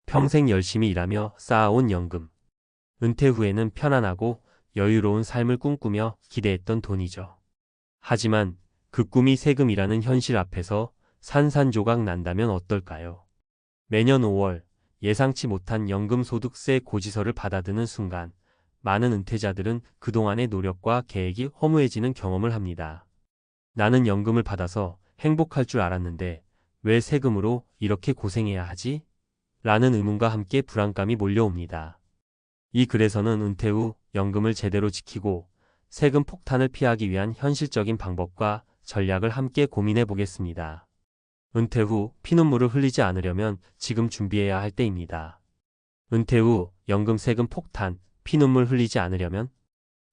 평생 열심히 일하며 쌓아온 연금. 은퇴 후에는 편안하고 여유로운 삶을 꿈꾸며 기대했던 돈이죠. 하지만 그 꿈이 세금이라는 현실 앞에서 산산조각 난다면 어떨까요? 매년 5월 예상치 못한 연금소득세 고지서를 받아드는 순간 많은 은퇴자들은 그동안의 노력과 계획이 허무해지는 경험을 합니다. 나는 연금을 받아서 행복할 줄 알았는데 왜 세금으로 이렇게 고생해야 하지? 라는 의문과 함께 불안감이 몰려옵니다. 이 글에서는 은퇴 후 연금을 제대로 지키고 세금 폭탄을 피하기 위한 현실적인 방법과 전략을 함께 고민해 보겠습니다. 은퇴 후 피눈물을 흘리지 않으려면 지금 준비해야 할 때입니다. 은퇴 후 연금 세금 폭탄, 피눈물 흘리지 않으려면?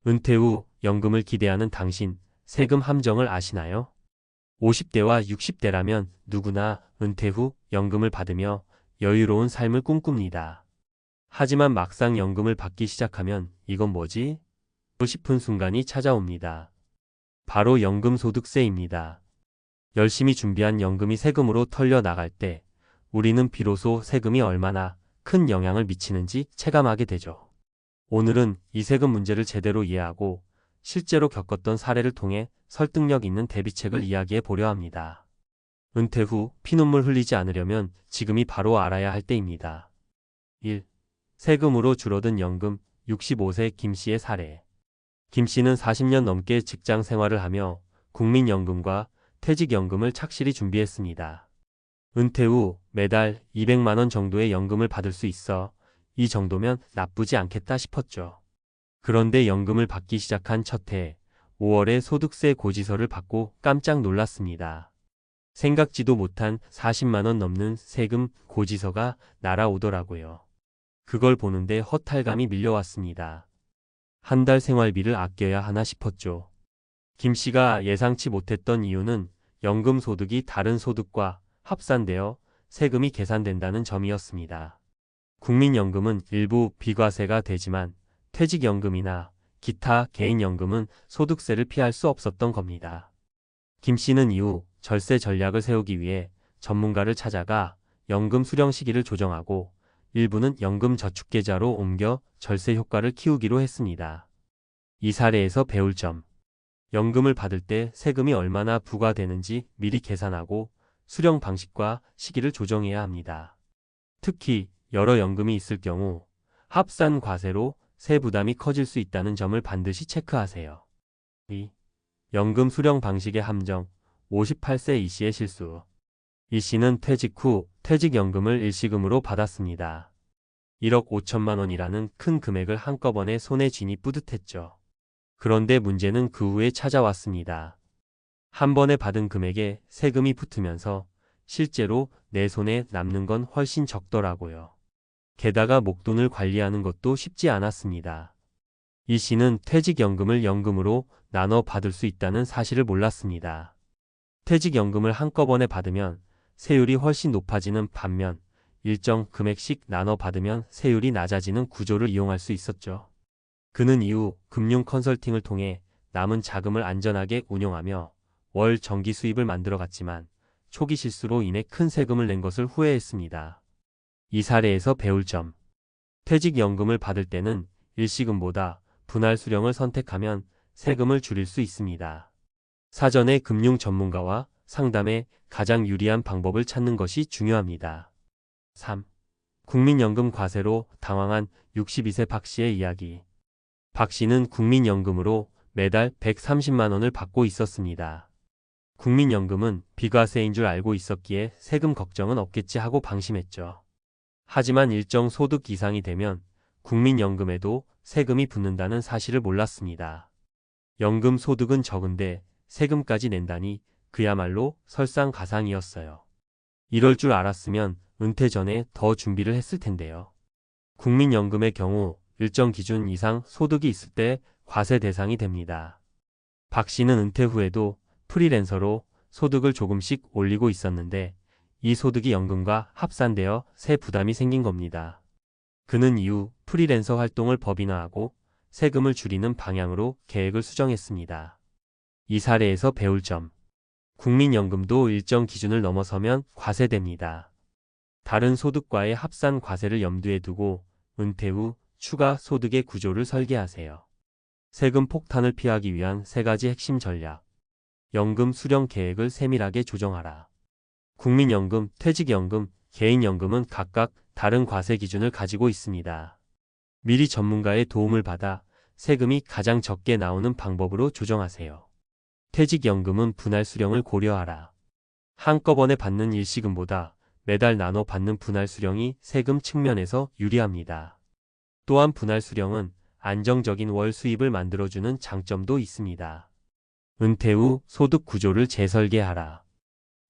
은퇴 후 연금을 기대하는 당신, 세금 함정을 아시나요? 50대와 60대라면 누구나 은퇴 후 연금을 받으며 여유로운 삶을 꿈꿉니다. 하지만 막상 연금을 받기 시작하면 이건 뭐지? 싶은 순간이 찾아옵니다. 바로 연금소득세입니다. 열심히 준비한 연금이 세금으로 털려 나갈 때 우리는 비로소 세금이 얼마나 큰 영향을 미치는지 체감하게 되죠. 오늘은 이 세금 문제를 제대로 이해하고 실제로 겪었던 사례를 통해 설득력 있는 대비책을 이야기해 보려 합니다. 은퇴 후 피눈물 흘리지 않으려면 지금이 바로 알아야 할 때입니다. 1. 세금으로 줄어든 연금. 65세 김 씨의 사례. 김 씨는 40년 넘게 직장 생활을 하며 국민연금과 퇴직연금을 착실히 준비했습니다. 은퇴 후 매달 200만 원 정도의 연금을 받을 수 있어 이 정도면 나쁘지 않겠다 싶었죠. 그런데 연금을 받기 시작한 첫 해 5월에 소득세 고지서를 받고 깜짝 놀랐습니다. 생각지도 못한 40만 원 넘는 세금 고지서가 날아오더라고요. 그걸 보는데 허탈감이 밀려왔습니다. 한 달 생활비를 아껴야 하나 싶었죠. 김 씨가 예상치 못했던 이유는 연금 소득이 다른 소득과 합산되어 세금이 계산된다는 점이었습니다. 국민연금은 일부 비과세가 되지만 퇴직연금이나 기타 개인연금은 소득세를 피할 수 없었던 겁니다. 김 씨는 이후 절세 전략을 세우기 위해 전문가를 찾아가 연금 수령 시기를 조정하고 일부는 연금 저축계좌로 옮겨 절세 효과를 키우기로 했습니다. 이 사례에서 배울 점. 연금을 받을 때 세금이 얼마나 부과되는지 미리 계산하고 수령 방식과 시기를 조정해야 합니다. 특히 여러 연금이 있을 경우 합산 과세로 세 부담이 커질 수 있다는 점을 반드시 체크하세요. 2. 연금 수령 방식의 함정. 58세 이 씨의 실수. 이 씨는 퇴직 후 퇴직연금을 일시금으로 받았습니다. 1억 5천만 원이라는 큰 금액을 한꺼번에 손에 쥐니 뿌듯했죠. 그런데 문제는 그 후에 찾아왔습니다. 한 번에 받은 금액에 세금이 붙으면서 실제로 내 손에 남는 건 훨씬 적더라고요. 게다가 목돈을 관리하는 것도 쉽지 않았습니다. 이 씨는 퇴직연금을 연금으로 나눠 받을 수 있다는 사실을 몰랐습니다. 퇴직연금을 한꺼번에 받으면 세율이 훨씬 높아지는 반면 일정 금액씩 나눠 받으면 세율이 낮아지는 구조를 이용할 수 있었죠. 그는 이후 금융 컨설팅을 통해 남은 자금을 안전하게 운용하며 월 정기 수입을 만들어갔지만 초기 실수로 인해 큰 세금을 낸 것을 후회했습니다. 이 사례에서 배울 점. 퇴직연금을 받을 때는 일시금보다 분할 수령을 선택하면 세금을 줄일 수 있습니다. 사전에 금융 전문가와 상담해 가장 유리한 방법을 찾는 것이 중요합니다. 3. 국민연금 과세로 당황한 62세 박 씨의 이야기. 박 씨는 국민연금으로 매달 130만 원을 받고 있었습니다. 국민연금은 비과세인 줄 알고 있었기에 세금 걱정은 없겠지 하고 방심했죠. 하지만 일정 소득 이상이 되면 국민연금에도 세금이 붙는다는 사실을 몰랐습니다. 연금 소득은 적은데 세금까지 낸다니 그야말로 설상가상이었어요. 이럴 줄 알았으면 은퇴 전에 더 준비를 했을 텐데요. 국민연금의 경우 일정 기준 이상 소득이 있을 때 과세 대상이 됩니다. 박 씨는 은퇴 후에도 프리랜서로 소득을 조금씩 올리고 있었는데 이 소득이 연금과 합산되어 세 부담이 생긴 겁니다. 그는 이후 프리랜서 활동을 법인화하고 세금을 줄이는 방향으로 계획을 수정했습니다. 이 사례에서 배울 점. 국민연금도 일정 기준을 넘어서면 과세됩니다. 다른 소득과의 합산 과세를 염두에 두고 은퇴 후 추가 소득의 구조를 설계하세요. 세금 폭탄을 피하기 위한 3가지 핵심 전략. 연금 수령 계획을 세밀하게 조정하라. 국민연금, 퇴직연금, 개인연금은 각각 다른 과세 기준을 가지고 있습니다. 미리 전문가의 도움을 받아 세금이 가장 적게 나오는 방법으로 조정하세요. 퇴직연금은 분할 수령을 고려하라. 한꺼번에 받는 일시금보다 매달 나눠 받는 분할 수령이 세금 측면에서 유리합니다. 또한 분할 수령은 안정적인 월 수입을 만들어주는 장점도 있습니다. 은퇴 후 소득 구조를 재설계하라.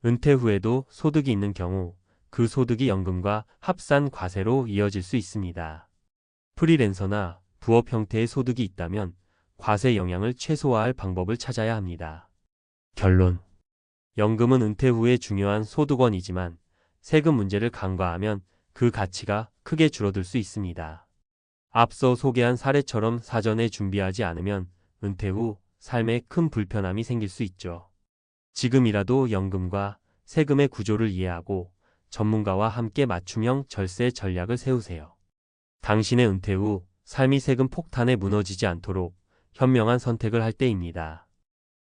은퇴 후에도 소득이 있는 경우 그 소득이 연금과 합산 과세로 이어질 수 있습니다. 프리랜서나 부업 형태의 소득이 있다면 과세 영향을 최소화할 방법을 찾아야 합니다. 결론. 연금은 은퇴 후에 중요한 소득원이지만 세금 문제를 간과하면 그 가치가 크게 줄어들 수 있습니다. 앞서 소개한 사례처럼 사전에 준비하지 않으면 은퇴 후 삶에 큰 불편함이 생길 수 있죠. 지금이라도 연금과 세금의 구조를 이해하고 전문가와 함께 맞춤형 절세 전략을 세우세요. 당신의 은퇴 후 삶이 세금 폭탄에 무너지지 않도록 현명한 선택을 할 때입니다.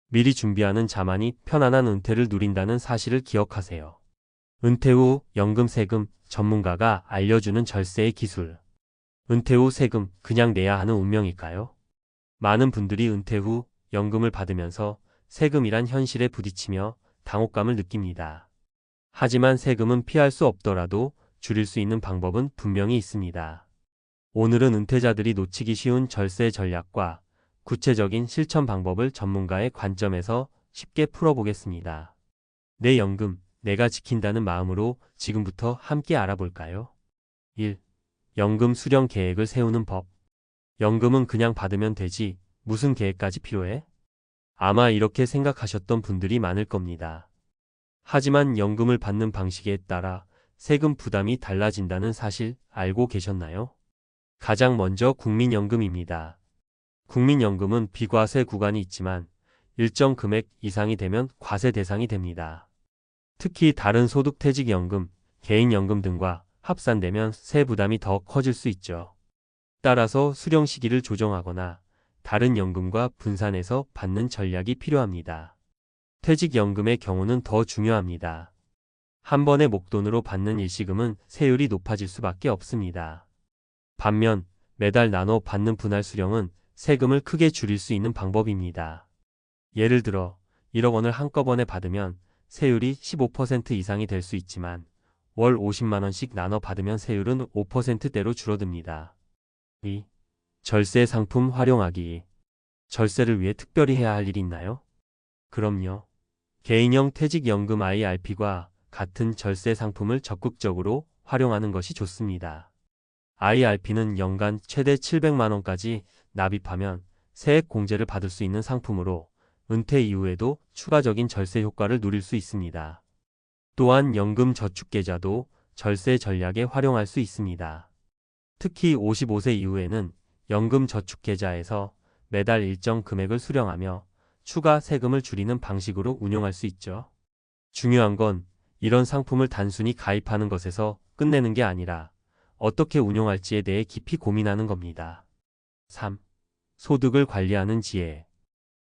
미리 준비하는 자만이 편안한 은퇴를 누린다는 사실을 기억하세요. 은퇴 후 연금 세금 전문가가 알려주는 절세의 기술. 은퇴 후 세금 그냥 내야 하는 운명일까요? 많은 분들이 은퇴 후 연금을 받으면서 세금이란 현실에 부딪히며 당혹감을 느낍니다. 하지만 세금은 피할 수 없더라도 줄일 수 있는 방법은 분명히 있습니다. 오늘은 은퇴자들이 놓치기 쉬운 절세 전략과 구체적인 실천 방법을 전문가의 관점에서 쉽게 풀어보겠습니다. 내 연금, 내가 지킨다는 마음으로 지금부터 함께 알아볼까요? 1. 연금 수령 계획을 세우는 법. 연금은 그냥 받으면 되지 무슨 계획까지 필요해? 아마 이렇게 생각하셨던 분들이 많을 겁니다. 하지만 연금을 받는 방식에 따라 세금 부담이 달라진다는 사실 알고 계셨나요? 가장 먼저 국민연금입니다. 국민연금은 비과세 구간이 있지만 일정 금액 이상이 되면 과세 대상이 됩니다. 특히 다른 소득퇴직연금, 개인연금 등과 합산되면 세 부담이 더 커질 수 있죠. 따라서 수령 시기를 조정하거나 다른 연금과 분산해서 받는 전략이 필요합니다. 퇴직연금의 경우는 더 중요합니다. 한 번에 목돈으로 받는 일시금은 세율이 높아질 수밖에 없습니다. 반면 매달 나눠 받는 분할 수령은 세금을 크게 줄일 수 있는 방법입니다. 예를 들어 1억 원을 한꺼번에 받으면 세율이 15% 이상이 될 수 있지만 월 50만 원씩 나눠 받으면 세율은 5%대로 줄어듭니다. 2. 절세 상품 활용하기. 절세를 위해 특별히 해야 할 일이 있나요? 그럼요. 개인형 퇴직연금 IRP과 같은 절세 상품을 적극적으로 활용하는 것이 좋습니다. IRP는 연간 최대 700만 원까지 납입하면 세액 공제를 받을 수 있는 상품으로 은퇴 이후에도 추가적인 절세 효과를 누릴 수 있습니다. 또한 연금 저축계좌도 절세 전략에 활용할 수 있습니다. 특히 55세 이후에는 연금 저축계좌에서 매달 일정 금액을 수령하며 추가 세금을 줄이는 방식으로 운용할 수 있죠. 중요한 건 이런 상품을 단순히 가입하는 것에서 끝내는 게 아니라 어떻게 운용할지에 대해 깊이 고민하는 겁니다. 3. 소득을 관리하는 지혜.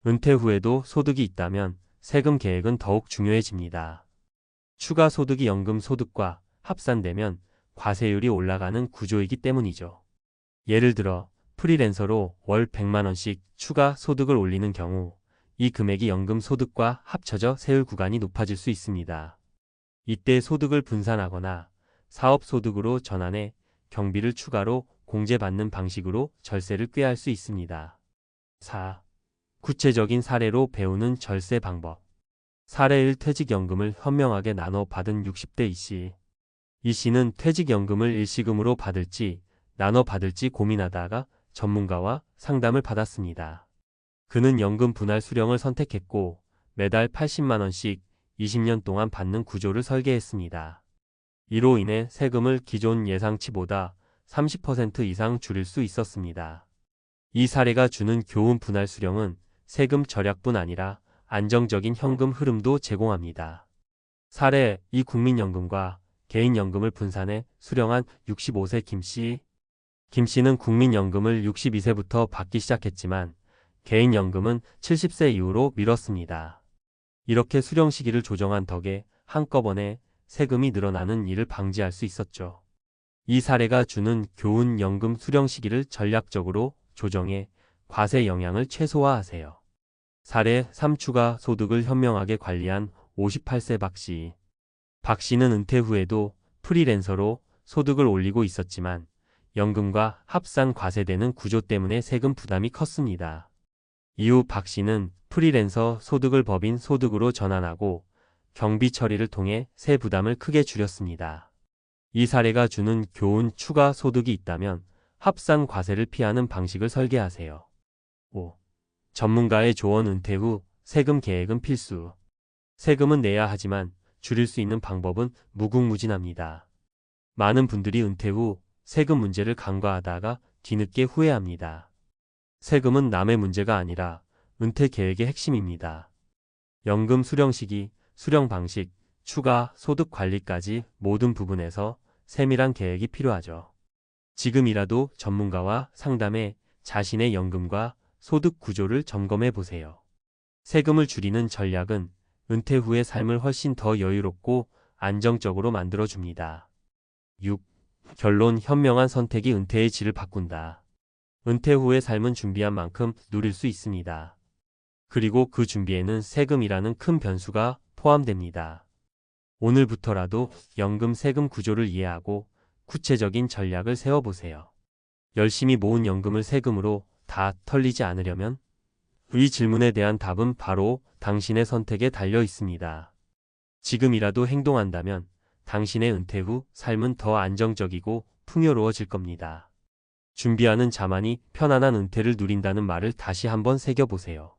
은퇴 후에도 소득이 있다면 세금 계획은 더욱 중요해집니다. 추가 소득이 연금 소득과 합산되면 과세율이 올라가는 구조이기 때문이죠. 예를 들어 프리랜서로 월 100만 원씩 추가 소득을 올리는 경우 이 금액이 연금 소득과 합쳐져 세율 구간이 높아질 수 있습니다. 이때 소득을 분산하거나 사업 소득으로 전환해 경비를 추가로 공제받는 방식으로 절세를 꾀할 수 있습니다. 4. 구체적인 사례로 배우는 절세 방법. 사례 1. 퇴직연금을 현명하게 나눠 받은 60대 이씨. 이씨는 퇴직연금을 일시금으로 받을지 나눠 받을지 고민하다가 전문가와 상담을 받았습니다. 그는 연금 분할 수령을 선택했고 매달 80만 원씩 20년 동안 받는 구조를 설계했습니다. 이로 인해 세금을 기존 예상치보다 30% 이상 줄일 수 있었습니다. 이 사례가 주는 교훈. 분할 수령은 세금 절약뿐 아니라 안정적인 현금 흐름도 제공합니다. 사례 2. 국민연금과 개인연금을 분산해 수령한 65세 김씨. 김씨는 국민연금을 62세부터 받기 시작했지만 개인연금은 70세 이후로 미뤘습니다. 이렇게 수령 시기를 조정한 덕에 한꺼번에 세금이 늘어나는 일을 방지할 수 있었죠. 이 사례가 주는 교훈 연금 수령 시기를 전략적으로 조정해 과세 영향을 최소화하세요. 사례 3 추가 소득을 현명하게 관리한 58세 박씨. 박씨는 은퇴 후에도 프리랜서로 소득을 올리고 있었지만 연금과 합산 과세되는 구조 때문에 세금 부담이 컸습니다. 이후 박씨는 프리랜서 소득을 법인 소득으로 전환하고 경비 처리를 통해 세 부담을 크게 줄였습니다. 이 사례가 주는 교훈 추가 소득이 있다면 합산 과세를 피하는 방식을 설계하세요. 5. 전문가의 조언. 은퇴 후 세금 계획은 필수. 세금은 내야 하지만 줄일 수 있는 방법은 무궁무진합니다. 많은 분들이 은퇴 후 세금 문제를 간과하다가 뒤늦게 후회합니다. 세금은 남의 문제가 아니라 은퇴 계획의 핵심입니다. 연금 수령 시기, 수령 방식, 추가 소득 관리까지 모든 부분에서 세밀한 계획이 필요하죠. 지금이라도 전문가와 상담해 자신의 연금과 소득 구조를 점검해 보세요. 세금을 줄이는 전략은 은퇴 후의 삶을 훨씬 더 여유롭고 안정적으로 만들어줍니다. 6. 결론. 현명한 선택이 은퇴의 질을 바꾼다. 은퇴 후의 삶은 준비한 만큼 누릴 수 있습니다. 그리고 그 준비에는 세금이라는 큰 변수가 포함됩니다. 오늘부터라도 연금 세금 구조를 이해하고 구체적인 전략을 세워보세요. 열심히 모은 연금을 세금으로 다 털리지 않으려면 이 질문에 대한 답은 바로 당신의 선택에 달려 있습니다. 지금이라도 행동한다면 당신의 은퇴 후 삶은 더 안정적이고 풍요로워질 겁니다. 준비하는 자만이 편안한 은퇴를 누린다는 말을 다시 한번 새겨보세요.